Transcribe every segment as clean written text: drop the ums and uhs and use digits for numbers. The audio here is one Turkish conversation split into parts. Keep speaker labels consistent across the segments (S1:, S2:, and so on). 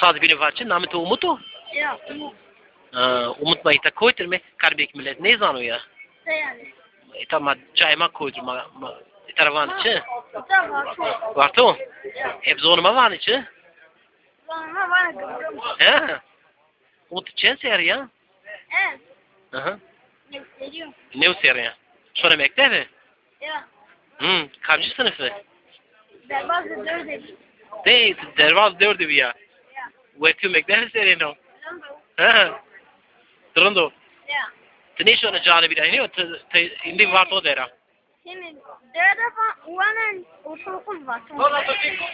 S1: Saz biri var çi namı to Umut'u?
S2: Ya, Umut.
S1: Umut ma ita koytur me karbek millet ne zanu ya?
S2: Yani.
S1: İta ma çayma koytur ma itaravan çi?
S2: Da var.
S1: Var to? Hep zoruma var çi?
S2: Bana var gıbrım.
S1: He. Umut çen ser ya?
S2: Evet.
S1: Aha.
S2: Ne istiyorum?
S1: Ne ser ya? Sonra mektebi?
S2: Ya.
S1: Kaçıncı sınıfı?
S2: Derbazı dörde.
S1: Değil, dervaz dördü bir ya.
S2: Ya.
S1: Vetu mektebi serin o.
S2: Lando.
S1: Ha. Durando.
S2: Ya.
S1: Tne şuna canı bir aynı o indi var to dera.
S2: Şimdi dörde falan uvanan ortaokul var.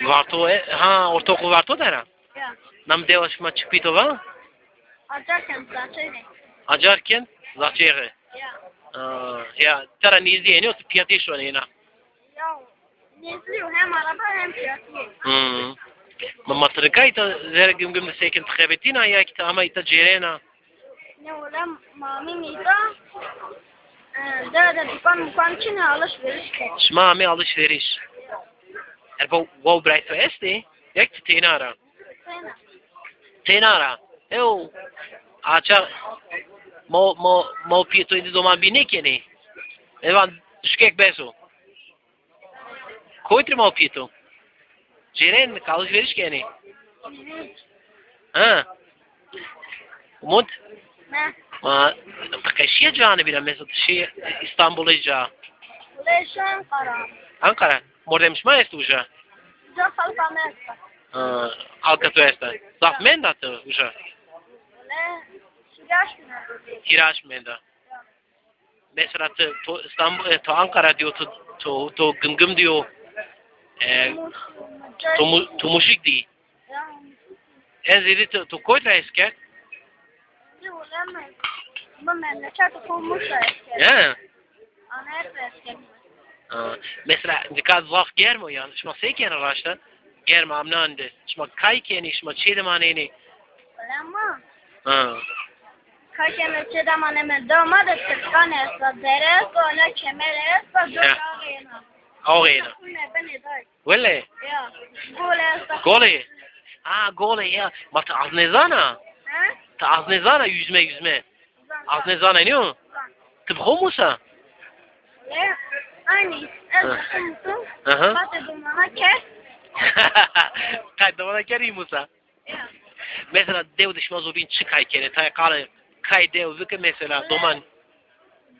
S1: Var to ha ortaokul var to dera.
S2: Ya.
S1: Nam devaşma çıkpito va?
S2: Acarken zaten.
S1: Acarken zaçere.
S2: Ya.
S1: Ya tara nizi yani o piyate şuna yine.
S2: Ya. Nezliyor hem araba hem piyasiye.
S1: Ma trikay ta zere gümgüm sekin tkhabetina ya ki ama ita cerena.
S2: Ne ola mami miydi? Dörde dükkan için alışveriş ke.
S1: Şma mi alışveriş. Erbo wow bright esti. Yak tenara. Tenara. Eu acha mo pieto indi doman binekeni. Evan şkek beso. Koytri mo pieto. Ceren alışveriş keni. Ha. Umut.
S2: Ne?
S1: Kaşiye canı bile mesela şey İstanbul'a ca.
S2: Leşan karam.
S1: Ankara. Mordemş ma este uja.
S2: Ca falta mesta.
S1: Halka tu esta. Zaf menda tu uja.
S2: Le şigaş günü.
S1: Hiraş menda. Mesela to İstanbul to Ankara diyor to gımgım diyor. To muşik di. En ziyade to koytra esker.
S2: Ne ola mı? Bu memleket kurmuş eski.
S1: Ya.
S2: Ana eski.
S1: Mesela dikkat zaf germo yani. Şma seyken araçta. Germo amnande. Şma kaykeni şma çedemaneni.
S2: Ola mı?
S1: Ha.
S2: Kaçen çedamane me dama da tıkan esla dere sonra kemer esla dörağıyla.
S1: Ağayla.
S2: Ne beni day.
S1: Velle.
S2: Ya. Gol esla.
S1: Gole. Gole ya. Mat aznezana.
S2: Ha?
S1: Ta aznezana yüzme. Aznezana ne o? Tıbho musa?
S2: Le. Aynı. Esla kumtu.
S1: Aha.
S2: Batı dumana kes.
S1: Kay davana keri musa.
S2: Ya.
S1: Mesela dev dışma zobin çıkay kere. Ta kare kay dev vike mesela doman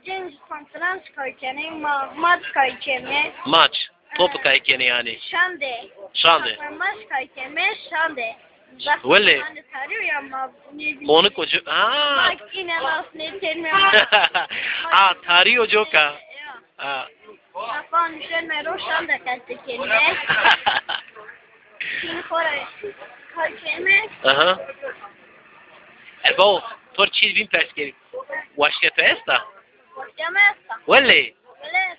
S2: Cins konferans kayçeni, mat kayçeni.
S1: maç. Topu kay kere yani.
S2: Şande.
S1: Şande.
S2: Maç kayçeni şande.
S1: Velle.
S2: Şande tarıyor ya ma.
S1: Onu kocu.
S2: Makine nasıl termiyor.
S1: Tarihi joka.
S2: Ya. Afan üzerine roşan da kalktı kendine. Şimdi koray. Kayçeni.
S1: Aha. Erbo, tor çiz bin perskeri. Vaşketo esta?
S2: Yamesta.
S1: Velle.
S2: Velle.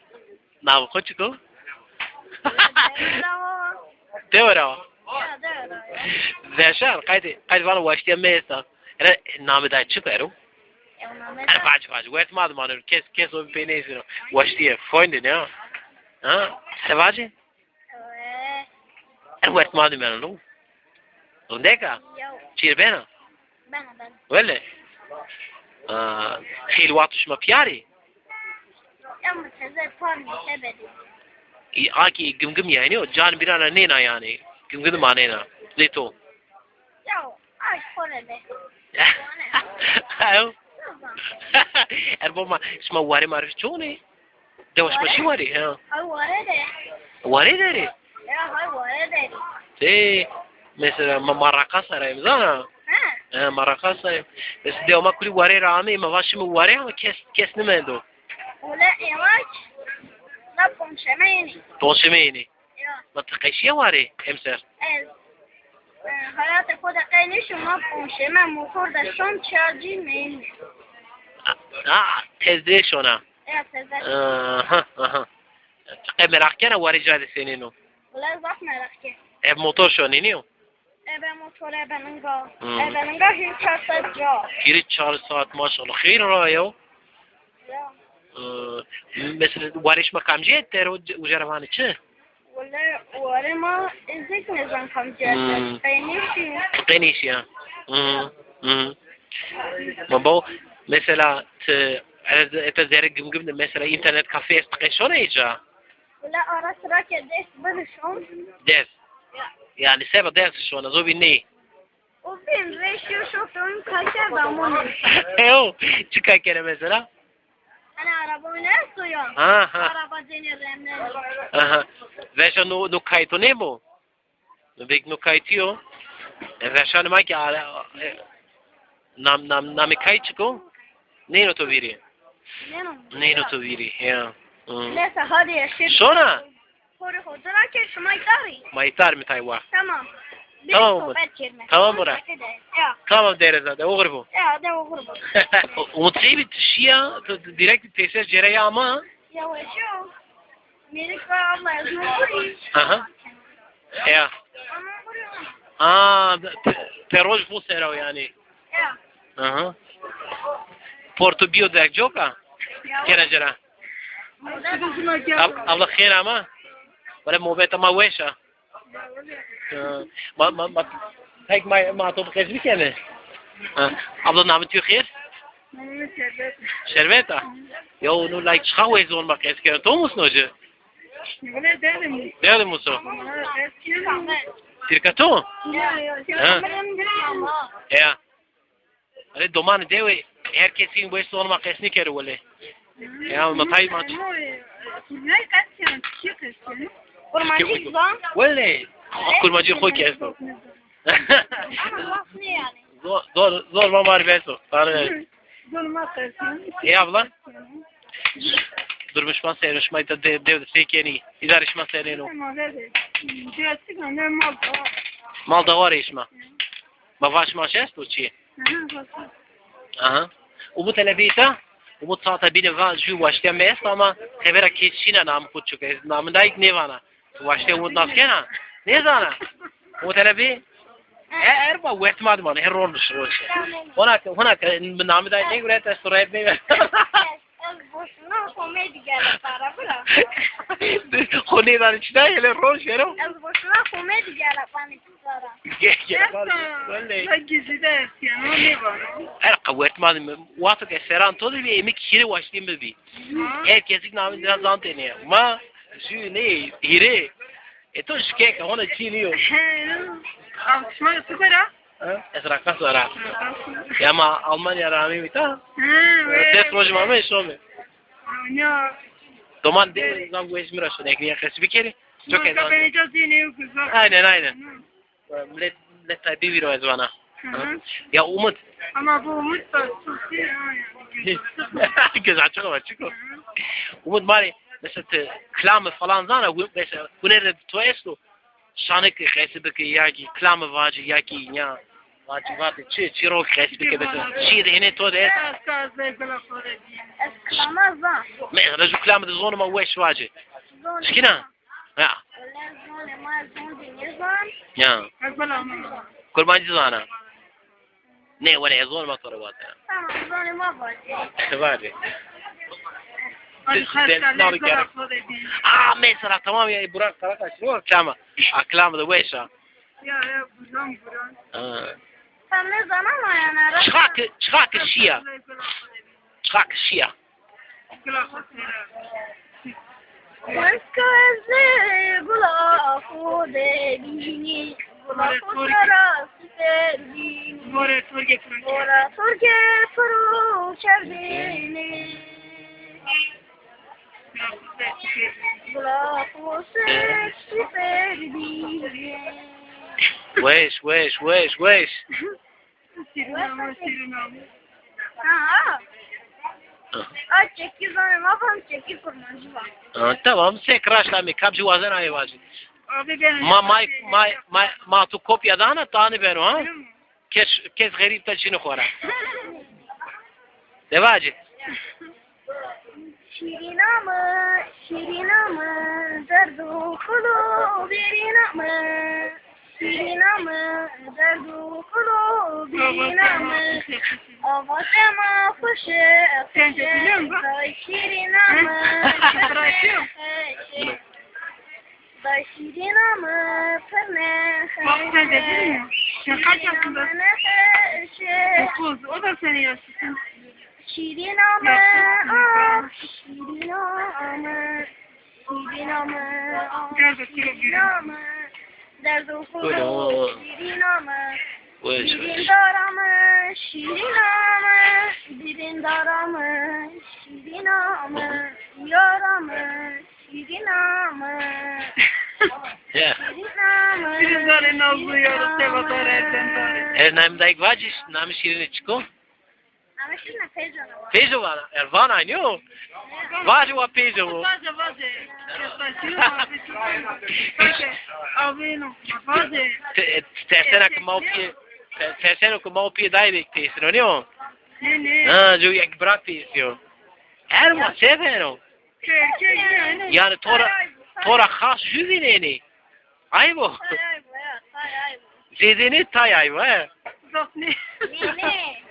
S1: Nav koçuko?
S2: Bravo.
S1: Teora.
S2: Ya da.
S1: Zerşar, kaydı bana vaştiya mesta. Era namı da çıkaro. Era faz. Wet mad mano, kes o penezino. Vaştiya freunde ne? Ha? Sevacı? Era wet mad mano. Onde ka? Çirbena.
S2: Ben.
S1: Velle. Khil watuşma piyari.
S2: Ama size puan sebedi.
S1: Aki gümgüm yani o can bir ana nena yani. Gümgüm manena. Leto.
S2: Ya ay korede.
S1: Ayo. Erboma isma wari marif çoni. Devaş başı wari ha.
S2: Ay korede.
S1: Wari deri.
S2: Ya ay korede.
S1: Mesela maraka sarayım zana. Maraka sarayım. Mesela devama kuli wari rağme ma başımı wari ama kes ne mendo.
S2: Ola yavaş. La pomşemeni.
S1: Toşemeni.
S2: Ya.
S1: Ma tıkayşiye wari emser.
S2: Hayata koda kayni şuma pomşeme motor da şom çarjı meyni.
S1: Tezde şona.
S2: Ya tezde.
S1: Aha. Merak kena wari jade senin o.
S2: Ola zaf merak ki.
S1: Ev motor şoni niyo?
S2: Ebe motor ebenenga. Ebenenga hiç çarsa ca.
S1: Giri 4 saat maşallah. Khir rayo.
S2: Ya.
S1: Mesela wariş makamcı etter o jaravanı çı.
S2: Valla uğrama ezek ne zaman kamcayacak?
S1: Geniş ya. Bu mesela ete zerre gümgüm mesela internet kafeye sıkışıyor iyice.
S2: Valla ara sıra ders barışım.
S1: Ders. Yani sebe ders şu an zo bir ne?
S2: O ben reşiyor şoförün kaçar damonu.
S1: Yo, çıkar kere mesela.
S2: Hani araba oynarsa ya. Araba denir remler.
S1: Aha. Veja no kayıtı ne bu? No kayıtıyor. Veja ne ki nam kayıt çıkıyor. Ne no to viri? Ne no to viri? Ya.
S2: Neyse hadi yaşır.
S1: Sonra?
S2: Sonra hodra ki şmaytari.
S1: Maytar mı taywa?
S2: Tamam.
S1: Tamam. Tamam bura. Tamam deriz hadi. Olur bu.
S2: Ya de olur bu.
S1: Umut şey bir şia direkt tesis cereye ama.
S2: Yavaşıyor. Melik ve abla yazıyor.
S1: Aha. Ya. Teroj bu sera yani.
S2: Ya.
S1: Aha. Porto bio da joka. Kera jera. Abla khair ama. Wala mobeta ma wesha. Ma Kijk maar tot de geest weekend. Abla naam het u geest? Serveta. Yo, nu like schouwen zo'n maar eens keer Thomas nog je. Derde moet zo. Tirkato? Ja. Öyle doman dewe herkesin bu son ma kesni kere wale. Ya matay mat.
S2: Kurmancı zan.
S1: Wale. Kurmancı koy kesno. Zor ma var beso. Tanrı. Ya abla. Durmuşman seyirmişman da devde sekeni. İdarışman seyireno. Mal da var işma. Ma vaşma şesto çi. Aha. Umut elebita. Umut saata bine va ju vaşte mes ama tevera keçina nam kuçuk. Namında ilk ne vana. Vaşte umut naskena. Ne zana? Umut elebi. Erba wetmad man her rol şuş. Honak namında ne göre te sorayıp ne?
S2: Boşuna komedi geldi para bırak.
S1: Khonidan içten hele rol şero.
S2: Az boşuna komedi geldi panik para.
S1: Ne
S2: gizide yani ne var?
S1: wetmad watu ke seran todo bir emik hire vaştim bi. Herkesin namında zantene. Ma şu ne hire. Eto şike ona çiniyor.
S2: Alışma süpera.
S1: Esra kasara. Ya ma Almanya rami bita. Test projema me şome.
S2: Ya.
S1: Doman de zam geçmira şu nekliye kesbikeri. Çok eden. Aynen. Let tabi viro ezvana. Ya Umut.
S2: Ama bu Umut da
S1: güzel çok var çıkıyor. Umut mari mesela klamı falan zana mesela bu nerede tuesto. Şanık kesbiki yaki klamı vacı yaki ya. Vacı çiro kesbiki mesela. Şiir hene to de.
S2: Esklama zan.
S1: Mesela şu klamı da zonuma weş vacı. Skina. Ya. Ya. Kurbancı zana. Ne wala yazon motor wata.
S2: Tamam zonuma vacı.
S1: Vacı. Mesela tamam ya Burak Karakaş ne var klama? Klama da weşa.
S2: Ya buram. Sen ne zaman ayağına?
S1: Çıkak şia. Çıkak şia.
S2: Maskazı gulafu debini. Gulafu sarası debini. Bora turge furu çevdini. Gulafu seksi debini.
S1: Weş.
S2: Çekil zannem abam çekil kurmancı var.
S1: Tamam sen kraşla mi kapcı vazan ayı vacı.
S2: Abi ben.
S1: Ma tu kopya dana tani beno ha. Kes garip ta çini khora. Devacı.
S2: Şirina mı, derdu kulu birina mı, derdu kulu birina mı, avasema fışı,
S3: Sen de biliyor musun?
S2: Şirina mı, Da şirin ama pırne.
S3: Bak sen dedin mi? Sen kaç yaşındasın? 9. O da senin yaşısın.
S2: Şirin ama, şirin ama, şirin ama, şirin ama, derd okulu, şirin ama, şirin darama, şirin ama, şirin darama, şirin ama, yarama, şirin ama, şirin ama.
S3: Bir zare nazlıyoruz, sevadar eden zare.
S1: Nam da gvajish, nam şirini çıko.
S2: Ama şimdi Feyzo'na
S1: Pejo var. Ervan aynı. Vaje wa pejo.
S3: Vaze. Avino. Vaze.
S1: Tersena que mal pie dai bektesin, öyle mi?
S3: Ne?
S1: Ha, jo yak bırak istiyor. Ervan seveno. Yani tora khas jüvineni. Ay bu. Zedeni tay ay va.
S3: Zat ne?
S2: Ne?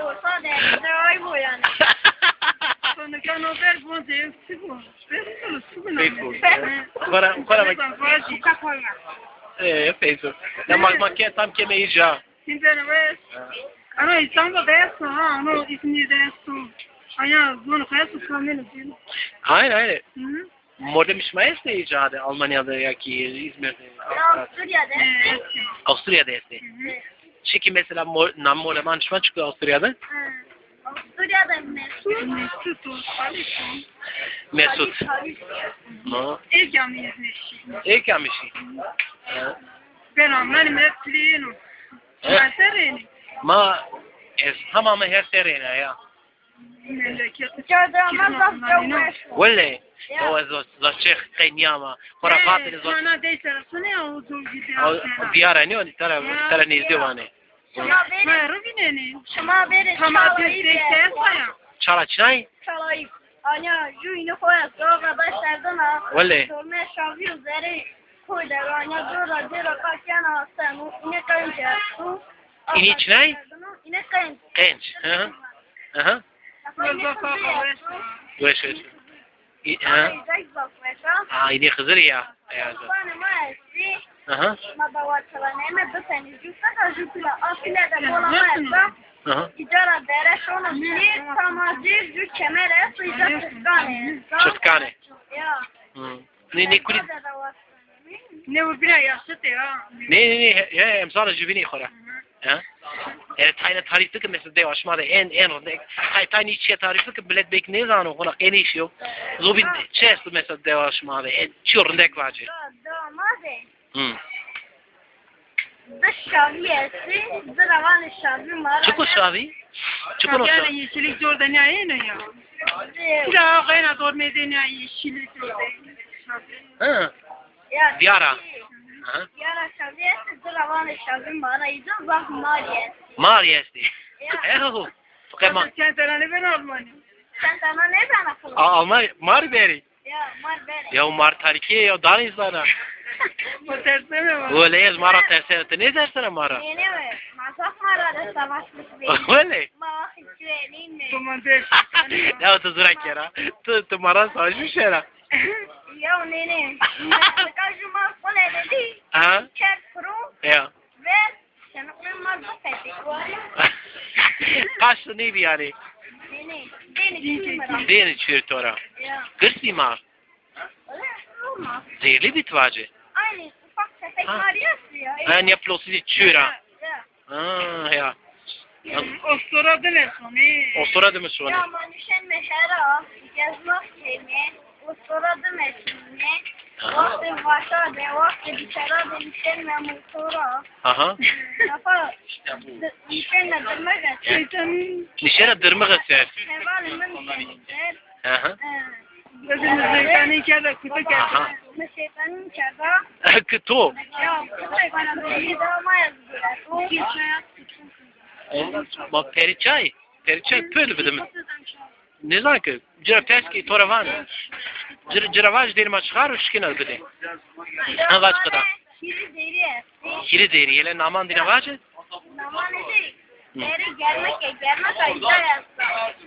S2: O sadece ay bu yani.
S3: Sonra kan haber bu zev sıkma.
S1: Peko. Kora bak. Peso. Ya makmaken tam kemeyi ja.
S3: Şimdi ne? Ana İstanbul'da dersin ha, ana İzmir'de dersin. Aya bunu kayasın kamyonu değil.
S1: Aynen. Modern İsmail'de icadı Almanya'da ya ki İzmir'de.
S2: Avusturya'da.
S1: Avusturya'da esti. Çünkü mesela nammola manşman çıkıyor Avusturya'da.
S2: Avusturya'da
S1: Mesut. No. Ekamishi.
S3: Ben anlarım hepsini.
S1: Ma tamamı her serena ya. Wale. O za Çeх Kenyama. Horafatını za.
S3: Bana değilse ne oldu
S1: Diyara ne o tara ne izdivanı.
S2: Şama beri
S1: Çala çay.
S2: çalayıp anya juyunu koyar arkadaşlardan
S1: Wale.
S2: sonra şavi üzeri koydu anya dura kaçana sen ne kayınca su
S1: İni çay?
S2: ne kayın
S1: Genç. Aha. Wesh. İni Hızır ya. Aha.
S2: İcara dere şunu bir tamazir cü kemere suyda çıkane.
S1: Çıtkane.
S2: Ya.
S1: Ne kuli.
S3: Ne bu bir yaşlı ya.
S1: Ne ya emsal jübini khora. Ha? Tayna tarifli ki mesela de aşmada en onda. Tayna içe tarifli ki bilet bek ne zaman ona en iş yok. Zobin chest mesela de aşmada en çorndek vacı.
S2: Doğmadı. Dış şaviyesi, zıravan şavi mara.
S1: Çıkı şavi. Çıkı
S3: Yani
S1: nosa.
S3: yeşillik orada ne ya? Ya gayna dormede ne yeşillik orada.
S1: Ha. Diyara.
S2: Diyara şaviyesi, zıravan şavi mara. İzin bak mariyesi.
S1: Mariyesi. Eho. Fakat
S3: Sen ne ben Almanya?
S2: Sen sana ne ben akıllı?
S1: Almanya Marberi.
S2: Ya marberi.
S1: Ya Mar Tariki ya Danizlana.
S3: O tersine var.
S1: Öyle yaz Mara tersine. Ne dersene Mara?
S2: Ne mi? Masak marada savaşmış benim.
S1: Öyle.
S2: Ma hiçbirinin mi?
S3: Komandör.
S1: Ya tu zurak yara. Tu Mara savaşmış yara.
S2: Ya ne? Kaçma kone dedi.
S1: Ha?
S2: Çek kuru
S1: Ya.
S2: ve sen uyumaz da fetik.
S1: Kaçtı ne bir yani?
S2: Ne? Deni kimmeram.
S1: Deni çürütora.
S2: Ya.
S1: Gırsi mar.
S2: Öyle olmaz.
S1: Zehirli bitvaci.
S2: Aynı ufak tefek mariyası ya.
S1: Ha ne plosi çüra.
S2: Ya.
S1: Ha ya.
S3: Ostora dile sonu.
S1: O sonra mı sonra?
S2: Ya manüşen meşera. Gezmek seni. Ostora demesini. Vakti başa de vakti dışarı demişen ve muhtura.
S1: Aha.
S2: Nafa nişenle demek
S3: Şeytanın
S1: Nişana dırmık eser.
S2: Hevalımın senindir.
S1: Aha.
S3: gözümüzde şeytanı içeride kutu geldi.
S1: Aha.
S2: Şeytanın çaga.
S1: Kıto.
S2: Ya kıtay bana bir daha yazdılar. O
S1: Bak periçay. Periçay pöydü bir de mi? Ne zaman ki? Cira peski toravan. Ciravaj derim açıkar o şikine bir de. Ha kaç kadar?
S2: Şiri deri.
S1: Kiri deri. Yele naman dine vacı?
S2: Naman ederi. Deri gelmek ayda yazdı.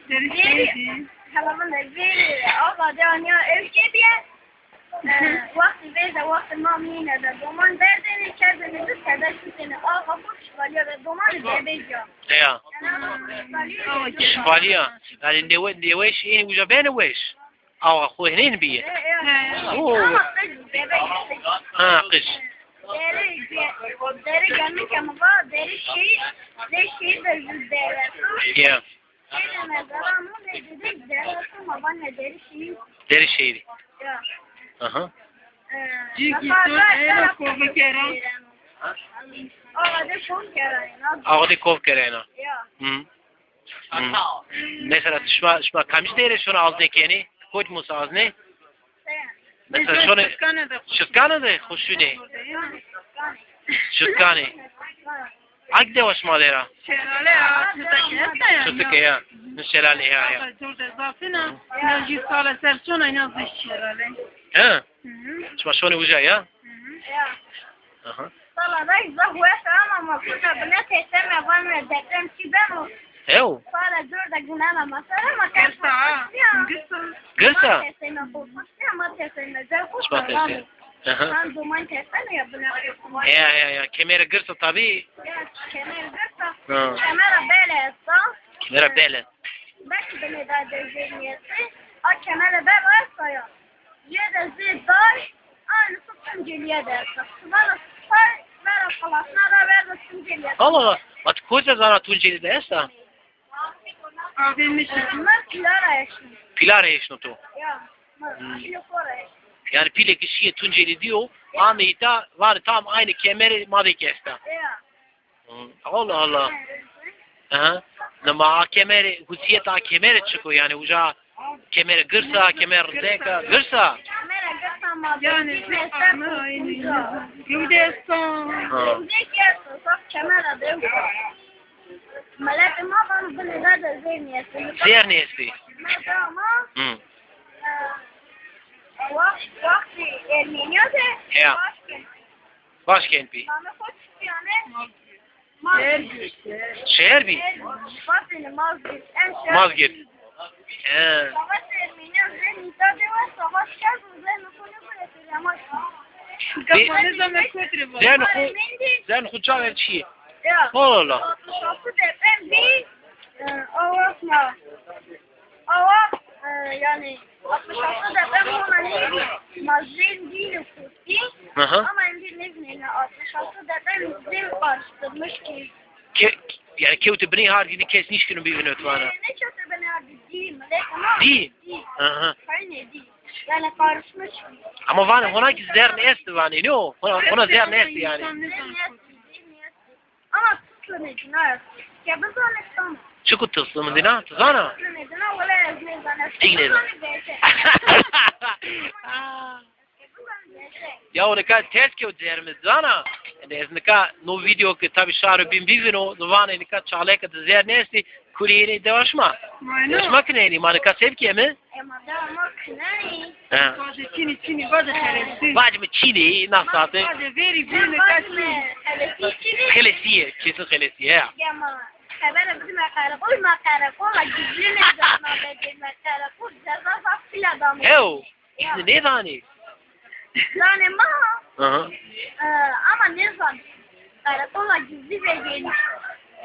S3: Deri şeydi.
S2: Kalamın da veri. Ama da ya ülke bir وقتی ویزه وقتی ما مینه دومان بردنی کردنی دو تدشون سنه آقا بود شوالیه به دومان ببه جا
S1: Ja. Şövalye. Yani ne veş en uca ben veş. Ağa koyun bir. Ha kış.
S2: Deri gelmek ama var deri şey de yüzdeler.
S1: Ya.
S2: Şeyde mezara mı dedi deri ama bana deri şey.
S1: Deri şeydi.
S2: Ya.
S1: Aha. Ağa de kov kerena. Hı. Mesela şma kamış deri şunu aldığını koyt musa azne. Mesela şunu şıkkana da hoşune. Şıkkane. Agde vaşma dera.
S3: Şelale ya.
S1: Şıkke ya. Şelale ya.
S3: Enerji sağla sersona inazı şelale.
S1: Ha. Şma şunu uca ya. Aha.
S2: Sala da huesa ama kuta bile teseme bana deprem çiben o.
S1: Ew.
S2: Sala dörde günana masara ma kersa.
S1: Gırsa.
S2: Teseme bu. Ama teseme zel
S1: Şma
S2: kuta.
S1: tesi. Aha.
S2: Sen duman teseme ya buna.
S1: Ya. Kemere gırsa tabii.
S2: Ya kemer gırsa.
S1: Ha.
S2: Kemera böyle etsa.
S1: Kemere belen.
S2: Belki beni daha dözülmeyesi. O kemere ben varsa ya. Yede zidday. Aynı sıktım geliye dersa. Bana say. Ver kalasına da ver de süngeliye.
S1: Allah. At koca zara tunceli de esa.
S3: Abimmiş.
S2: Bunlar pilara yaşıyor.
S1: Pilar eşno to.
S2: Ya. Şimdi fora yaşıyor.
S1: Yani pile kişiye tunceli diyor. Ahmet'e var tam aynı kemeri madik esta.
S2: Ya.
S1: Allah. Aha. Nama kemeri husiyet kemeri çıkıyor yani uca kemeri gırsa kemer deka gırsa.
S2: Kamera göstermez.
S3: Yani ama aynı. Gövdeson.
S2: Ne kersa sak kamera değil. Malak ma bana bunu da zeyniyesin.
S1: Zer nesti.
S2: Ama
S1: Hı.
S2: vakti Ermenia'da
S1: Ya. Başkent bir.
S2: bana koç yani
S1: Şehir bir.
S2: vakti Mazgir en şehir.
S1: Mazgir.
S2: Savaş Ermeniya ve Nida'da var savaş geldi ve nukunu bırakır ama
S3: Kafanı zaman kötü bu.
S1: Zen huca ver çiğ.
S2: ya
S1: Allah.
S2: 66 deprem bir avasma yani 66 deprem olan neydi? Mazlum değil kursi
S1: Aha.
S2: ama şimdi ne bileyim 66 deprem zil karıştırmış ki
S1: Yani kevte beni harcını kes niş günü bir günü bana.
S2: ne kötü ben abi değil mi? Ama
S1: Değil.
S2: değil.
S1: Aha.
S2: Hayır değil. Yani karışmış.
S1: Ama var ona ki zer nesti var ne o? Ona zer nesti yani.
S2: Ama tutlu nedine. Ya biz onu istedim.
S1: Çıkı tılsımı dina tuzana.
S2: Tutlu nedine öyle yazmayı bana.
S1: Değil mi? Ya o ne kadar ters ki o zerimiz zana. Ez ne kadar no video ki tabi şarı bin bivino zuvana ne kadar çalaya kadar zer nesti kuriyeni devaşma. Devaşma ki neyni ma ne kadar sevki mi?
S2: Ama da ama kınay.
S1: Ha.
S3: Bazı Çin'i bazı şerefsiz.
S1: Bacımı Çin'i nasıl adı?
S3: Bazı veri birine kaçtı.
S1: Khelesiye, kesin khelesiye ya.
S2: Ama haber bizim karakol makarakol gizli ne zaman benim karakol ceza fakir adam.
S1: Heo, işte ne zani?
S2: Yani ma
S1: Aha.
S2: ama ne zaman karakola gizli ve geniş.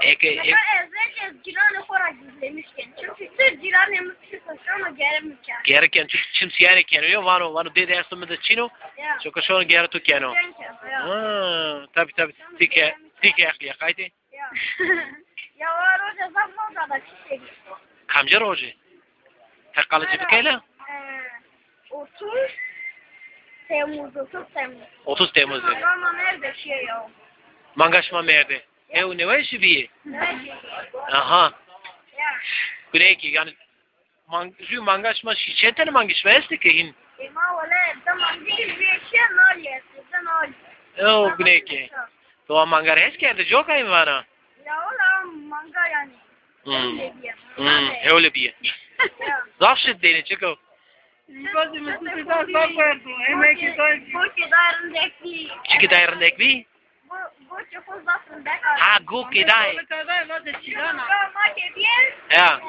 S1: Eke,
S2: Mesela ezrece ciranı kora gizlemişken. Çünkü tüm ciranımız çıkıyor ama geremirken.
S1: gereken çünkü çimsiyane keniyor, vano dede esnome da Çino,
S2: Ya.
S1: çünkü şu an geri tu keno. Tabi, tike akliye kaydı.
S2: Ya. Ya var o ceza moda da çiçek.
S1: Kamca roji. Takalıcı bir keyle?
S2: 30 Temmuz.
S1: 30 Temmuz'da.
S2: Ama nerede şey ya?
S1: Mangaşma merde. Heo ne var işi bir?
S2: Nerede?
S1: Aha.
S2: Ya.
S1: Greki yani şu mangaşma şişetene mangaşma esti ki hin.
S2: Ma wala zaman değil bir şey ne oluyor?
S1: O greki. To mangar eskerde çok ayın vana.
S2: Ya ola manga yani.
S1: Öyle bir. Zavşet deni çıkıyor.
S3: Bazı mesutlar bakıyordu. Emek doydu.
S2: Bu kidarındaki.
S1: Çıkı dairindeki bir?
S2: Bu çok zafın da.
S1: Ha guki dai.
S3: Kadar bazı çilana.
S2: Ma ke bien.
S1: Ya.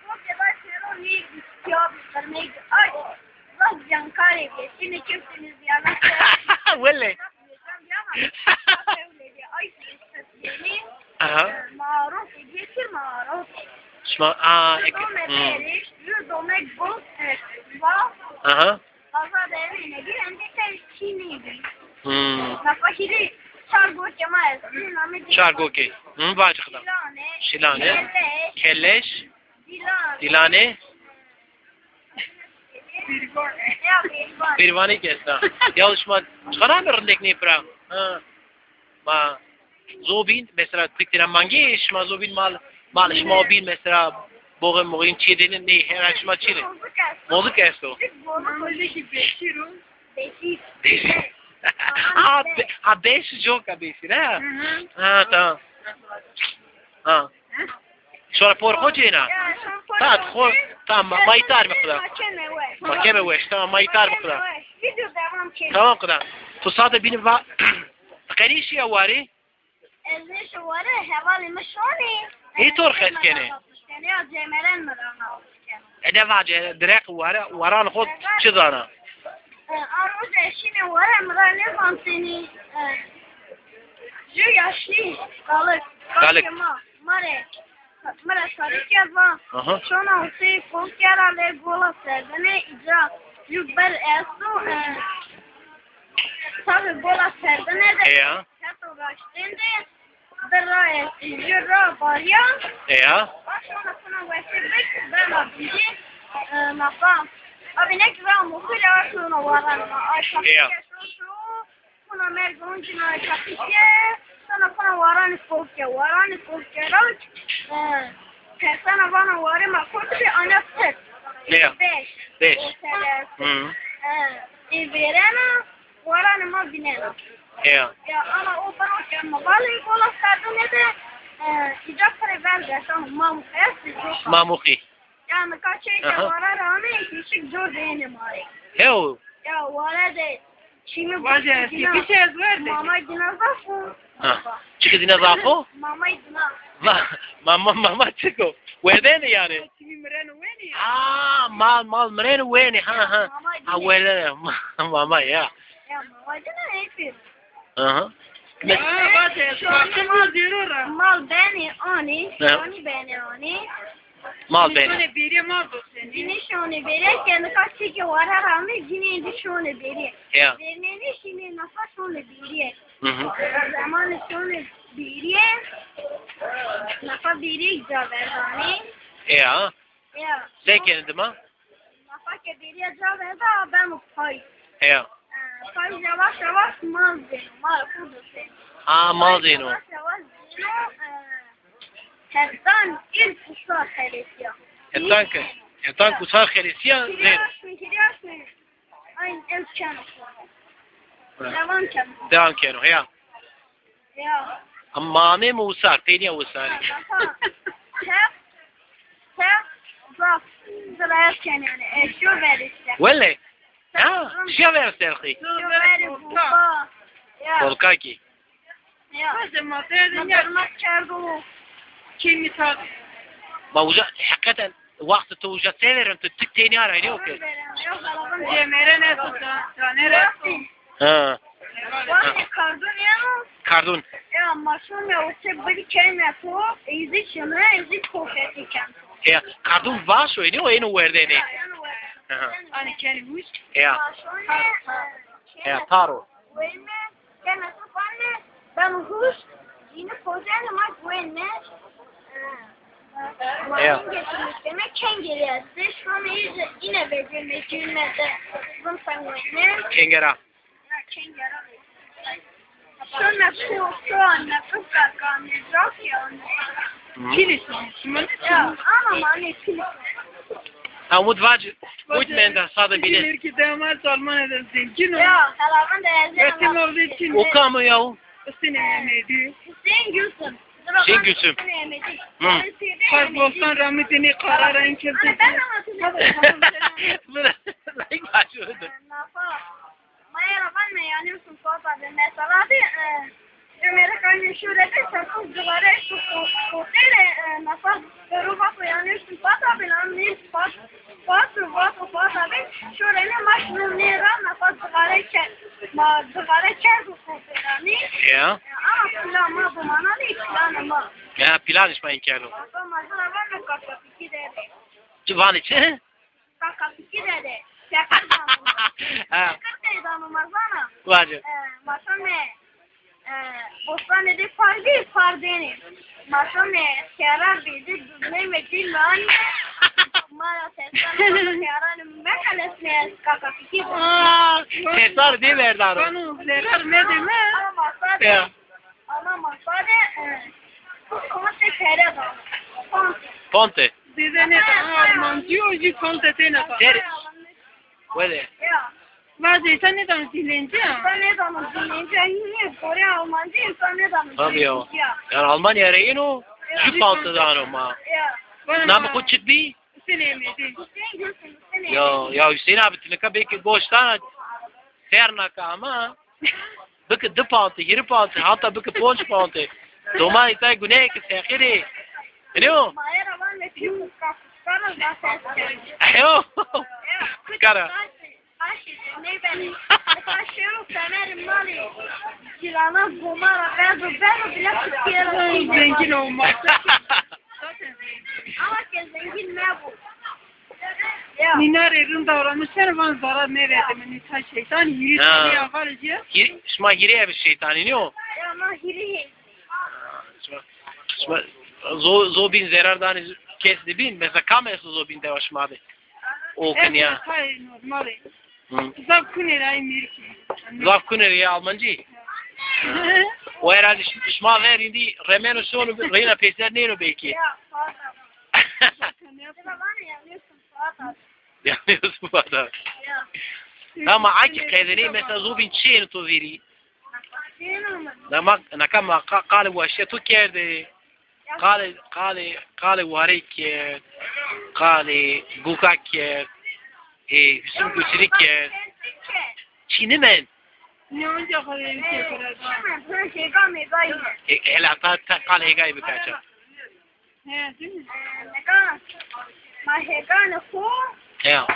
S2: Bu kadar şero ne? ya bir ay bak yankar evi. Şimdi kimsiniz ya?
S1: Valla.
S2: Ay yeni
S1: Aha.
S2: maruf geçir maruf.
S1: Şma
S2: Domek bol va.
S1: Aha.
S2: Fazla değerine giren bir tek Çinliydi.
S1: Hmm.
S2: Nafakiri Çargo Kemal.
S1: Şargoki. Vacıkta. Şilane. Kelleş. Dilane. Pirvani kesta. Ya şma çıkaramıyorum tekniği pra. Ha. Ma zobin mesela tıktıran mangi şma zobin mal şma bin mesela boğum moğin çiğdenin ne her şma çiğde. Mozu kesto. Ha beş yok abisi ne? Ha tamam. Ha. Sonra por hocena. Tamam maytar mı kadar? Mahkeme weş tamam maytar mı kadar? Tamam kadar. Tu sade benim va قريش يا واري
S2: ليش وراه حوالي مشوني
S1: ايه ترخص كني
S2: يا جمالان مرانا
S1: انا واجه دريق وران خود چدانا
S2: اروز شيني ورا مراني فانتيني جو yaşlı balık mare sarıkya va şona usi konkyara le gola serdane icra yukber esu tabi gola serdane de
S1: ya
S2: kato baştende berra jura barya
S1: ya
S2: başona sana vesebek ben abidi nafa abi ne güzel muhula şuna varan aşağı Una mergo uncina capitiye sana pana varani folke roj sana bana vare ma kote anastet
S1: ya beş
S2: verena varani ma binena
S1: ya
S2: ana o bana kema vale kola sardı ne de icap para verdi sen
S1: mamuki
S2: yani kaç şey vara rağmen küçük zor değil mari
S1: heo
S2: ya vara de Şimdi
S3: Vaje, bir şey verdi.
S2: Mama dinazafo.
S1: Çıkı dinazafo?
S2: Mama dinazafo.
S1: Mama çıkı. Werdene yani? Mal mrene wene ha. Ha werdene mama ya.
S2: Ya mama dina efi.
S1: Aha.
S3: Vaje, şartımız diyorlar.
S2: Mal beni ani ani.
S1: Mal beni.
S3: Şöyle biri mal dosteni.
S2: Dini şone beri kendi kaç çeki var herhalde dini di şone beri.
S1: Ya.
S2: Beni şimdi nafa şone beri.
S1: Hı.
S2: Zaman şone beri. Nafa beri icaberdani.
S1: Ya.
S2: Ya.
S1: Zekendim ha?
S2: Nafa ke beri icaberda ben pay.
S1: Ya.
S2: Pay yavaş mal beni. Mal kudursen.
S1: Mal zeyno.
S2: Yavaş zeyno. Hezdan ilk usta heresiya.
S1: Etan kusar khelisiya zeyno.
S2: Kiriyaş Aynı el çanı.
S1: Devam keno ya.
S2: Ya.
S1: Mame musar, teniya usari.
S2: Zaf. Zırayat yani. Eşyo verişte.
S1: Welle? Ha, şia verselxi.
S2: Eşyo veri buba. Ya.
S1: Volkaki.
S2: Ya.
S3: Vaje, maderdin ya.
S2: Nadarmak çardu.
S3: Kimi tadı.
S1: ما وجد حقيقة وقت توجد سيرم تتك تاني على عيني اوكي
S3: Cemere ne tutar? Tanere.
S1: ها
S2: Vani kardun ya.
S1: كاردون
S2: Ya maşun ya o tebbi kelime to ezik şuna ezik kofetiken.
S1: هي كاردون فاشو يعني وين وردني
S3: Hani kendi huş.
S1: يا يا تارو
S2: Wenne kana tufanne ben huş yine kozen ama wenne demek kengere şu yine becerme cümlede bunu sanmayın.
S1: كينجرا
S2: Kengere. Sonra şu anda kızlar kanlayacak ya.
S3: Kilisin.
S2: Ya ama anne kilis.
S1: أمود واجد ويت من ده صادق بينه
S3: Bilir ki damat Alman edersin. Cino.
S2: Ya halavan da yazıyor.
S3: Resim olduğu için.
S1: وكام ياو
S3: Üstüne yemedi.
S2: Hüseyin Gülsüm.
S1: Hüseyin Gülsüm.
S3: Kalp olsan rahmetini kararayın kimse.
S2: Ben anlatacağım.
S1: لايك واجد
S2: Maya ravan me yani usun sohbet mesela de Amerika'nın şurada sakız duvara su kotere nasıl ruva yani usun sohbet bilen ne spot Fatih abi şöyle maşının neran faz zıgara kes kusurlarını.
S1: Ya.
S2: Ama plama bu mana değil planma.
S1: Ya plan içmeyin kârı.
S2: Ama sonra var mı kaka piki dedi.
S1: Civan içi.
S2: Kaka piki dedi. Şakır damı.
S1: Ha.
S2: Şakır dedi damı mazana.
S1: Vacı.
S2: Masane Bostanede fardeni. Masane seyarar bildi. Düzme ve dilmani. Mara seslerine seyaranın mekalesine kaka piki dedi.
S1: Tesar değil mi Erdar?
S3: Banu zerar ne deme?
S1: Ya.
S2: Ama masade konte kere da.
S1: Ponte.
S3: Dizene Almancı oji kontetene fa.
S1: Ter. Böyle.
S2: Ya.
S3: Vazı sen ne zaman dilenci ya?
S2: İnsan ne zaman dinleyince yine Kore Almancı insan ne zaman
S1: Tabii ya.
S2: ya.
S1: Yani Almanya reyno. Şu ponte da ma.
S2: Ya.
S1: Namı kuçit bi.
S3: Sinemedi.
S1: Ya Hüseyin abi tınıka belki boştan sernaka ama bıkı dı ponte, yiri ponte, hatta bıkı ponç ponte. Doma itay güney ki sekiri. Biliyor?
S2: Mayra var ve film kafkara da ses.
S1: Ayo. Kara.
S2: Ne beni? Kaşıyorum severim mali. Kilana kumara ben bile tutuyorum.
S3: Zengin olmak.
S2: Ama ki zengin ne bu? Ya.
S3: Minare rın davranmışlar van zarar ne verdi mi nita şeytan yürü
S1: Ha.
S3: diye yaparıcı.
S1: Şma hiriye bir şeytani ne o?
S2: Ya ama hiri.
S1: Şma zo bin zarardan kesdi bin. Mesela kamerası zo bin devaşmadı. Okun ya.
S3: Hayır normali.
S1: Hı.
S3: Zap kuneray mirki.
S1: Zaf kuneri ya Almancı. O herhalde şma verindi. Remeno sonu reyna peser neyno belki.
S2: Ya Fuat abi. Ya bana yanıyorsun Fuat abi.
S1: Yanıyorsun bu adam.
S2: Ya.
S1: Ama aki kaydeni mesela zo bin çeyni to veri.
S2: Senin olmadı.
S1: Nakama قال واشياء تو كيردي قال واريك قال بوكاك Hüsnü Götürük Çin'i men
S3: Ne önce kadar bir şey kadar.
S2: Hemen şey kalmıyor yine.
S1: Ela ta kal hegay birkaça.
S3: He değil mi?
S2: Ne kadar? Mahegane ku.
S1: Ya.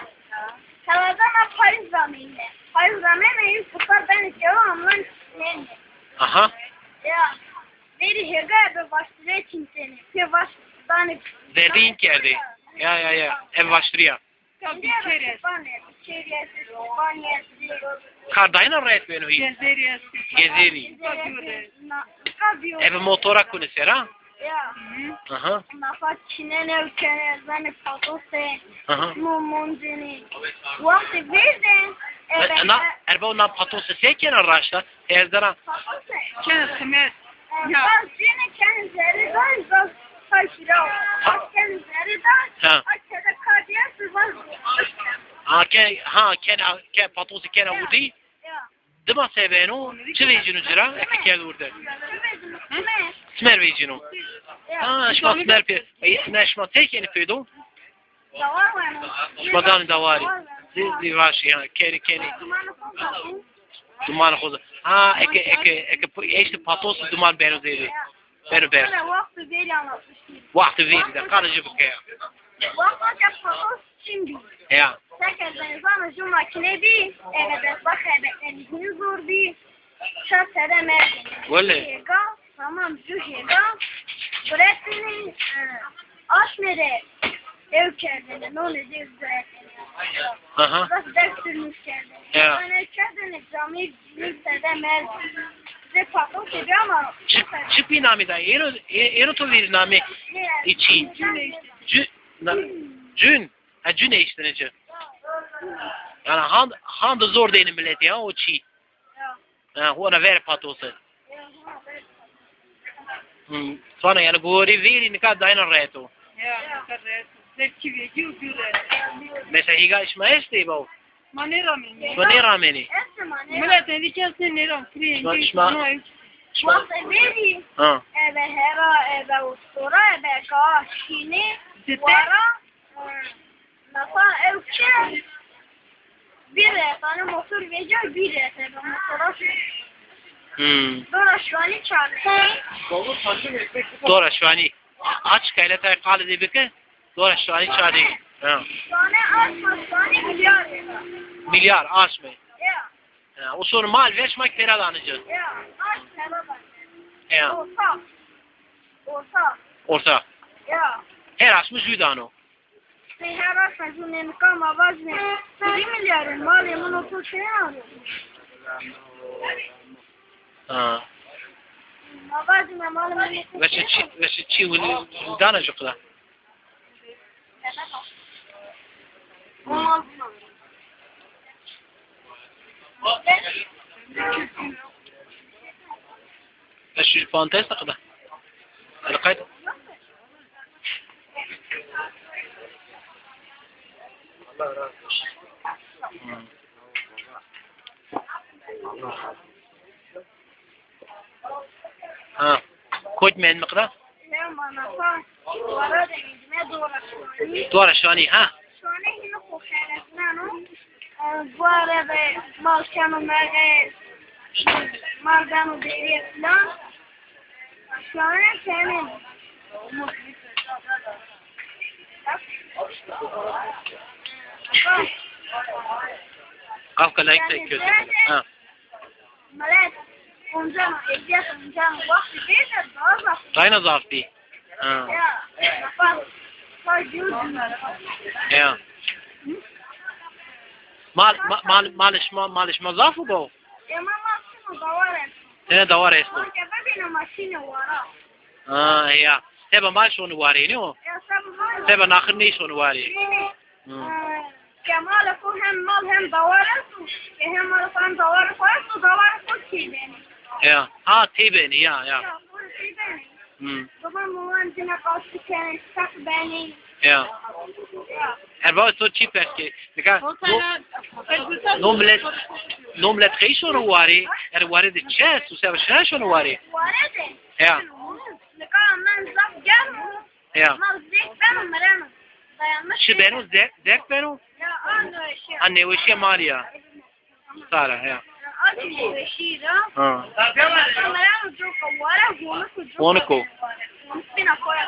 S2: Havada Paris zamanı. Paris zamanı futar ben istiyorum lan ne?
S1: Aha.
S2: Ya. Biri hega be başlıyor kimsenin. Bir baştan
S1: Verdiğin kerdi. Ya. Ev başlıyor.
S3: Ya bir kere.
S1: Kardayna rayet beni iyi.
S3: Gezeriye.
S1: Gezeri. Ev motora kunisera.
S2: Ya.
S1: Aha.
S2: Nafa Çin'e ne ülkene zani patose.
S1: Aha.
S2: Mumunzini. Vakti verdin.
S1: Erba ona patosu seken araçta. Erzara.
S2: Patose.
S3: Kene semer. Ya.
S2: Ben Çin'e kendi zeriden zaz taşırao. Kendi zeriden.
S1: Ha.
S2: Açada kardiya sırvan.
S1: Ken patosu ken avudi.
S2: Ya.
S1: Dima seveno. Çivecinu zira. Eke urda.
S2: Ne?
S1: Smer vecinu.
S2: Ya.
S1: Şma smer pe. Ne şma tekeni pedo.
S2: Davar var mı?
S1: Şma dan davari. Di vashi ha keni. Duman khoza. Eke işte patosu duman beno dedi. Beno ber.
S2: Vakti veri anlatmıştım.
S1: Vakti verdi de kalıcı bu kaya.
S2: Vakti patos şimdi.
S1: Ya.
S2: Sekizden sonra şu makine bir evet bak elini zor bir şart edemez.
S1: Öyle.
S2: Tamam şu hega. Bırakın aşmere ev kendine ne olacak bırakın.
S1: Aha.
S2: Burası ders sürmüş kendine.
S1: Ya.
S2: Yani kendine camiye gitmek edemez. Size patos ediyor ama.
S1: Çık bir nami da. Eno to bir nami için. Cün. Ha cün işte nece. Yani hand zor değil millet ya o çi. Ha ona ver patosu. Sonra yani gori veri ne kadar dayana reto.
S3: Ya. Zevki veriyor güzel.
S1: Mesela higa işma este bu.
S3: Manera mı?
S1: Ne rameni?
S3: Millet dedikçe ne ram?
S1: Şma.
S2: Vakti veri.
S1: Ha.
S2: Eve hera, eve ustura, eve kaşini. Vara. Nafa evke. Bir tane motor vereceğim, bir tane motora Dora şu an çağırıyor.
S1: Dora şu an aç kayla tay kalı debike. Dora şu an çağırıyor. Ja.
S2: Tane aşma, tane milyar lira.
S1: Milyar aç mı?
S2: Ya,
S1: Ja. O sonra mal vermek lira danıcı.
S2: ya, aç lira var.
S1: Ja.
S2: Orta. Orta.
S1: Orta.
S2: Ya.
S1: Her açmış yüdanı.
S2: Se her aşma cümlenin kama vazne. 3 milyarın mal yemin otur şey alıyor.
S1: Ha.
S2: Vazne mal yemin otur
S1: Ve çi yüdanıcı kadar. Ve şu fantezi kadar. Hadi kaydı. Allah razı olsun. Ha. Koç men miqdar?
S2: Ya bana fa. Vara denizme doğru.
S1: Doğru şani ha.
S2: Şu an yine koşarlar. Bu arada malkanı merge marganı deriye falan. Şu an senin
S1: Kafka like de kötü. Ha.
S2: Malet ondan ediyat ondan vakti değil de daha vakti.
S1: Dayna zafti. Ha.
S2: Ya, bak.
S1: Ja. Malishma zafu bo.
S2: Ya mama şunu da var.
S1: Tene davar esto.
S2: Porque bebina maşine var.
S1: Ha ya. Teba mal şonu wari ne o.
S2: Ya sabah.
S1: Teba nakhir ne şonu wari.
S2: Kemal ko hem mal hem davar. Hem mal hem davar var. Bu davar ko çiğdeni.
S1: Ya. Ha tebeni ya.
S2: Ya bu çiğdeni.
S1: Hmm.
S2: Babam muhancına kalktı kendi sak beni.
S1: Ya.
S2: Ya.
S1: Her var so cheap eski. Dika. Nomlet khay şonu wari. Er wari de chess. O seva şonu wari.
S2: Varede.
S1: Ya.
S2: Ne kadar ben zap gel.
S1: Ya.
S2: Mal zik ben meran. Dayanmış.
S1: Şi benu zek benu.
S2: Ya anne şey.
S1: Anne o şey Maria. Sara ya.
S2: Anne şey da.
S1: Ha.
S2: Meran çok var.
S1: Onko.
S2: Spina koya.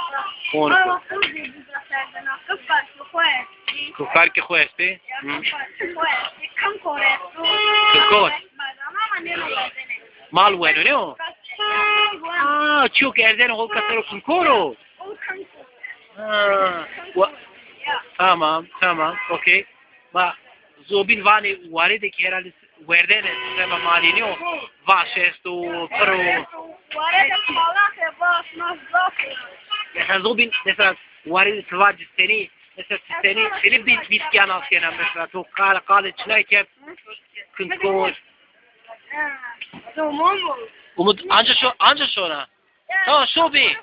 S1: Onko.
S2: Kapar koya.
S1: Kufar ke khoeste.
S2: Kam koya.
S1: Kukor. Mal bueno ne o. Ah, çok erden hol kasaro kunkoro. Tamam, okey. Ma zobin vani waride ki herhalde verdene sistema malini o vaşesto pro.
S2: Varede malak baş nazaf.
S1: Mesela zobin mesela waride tvac mesela seni bir bitken askena mesela to kal içindeyken kunkor.
S2: Tamam.
S1: Umut anca sonra. Tamam şu bir.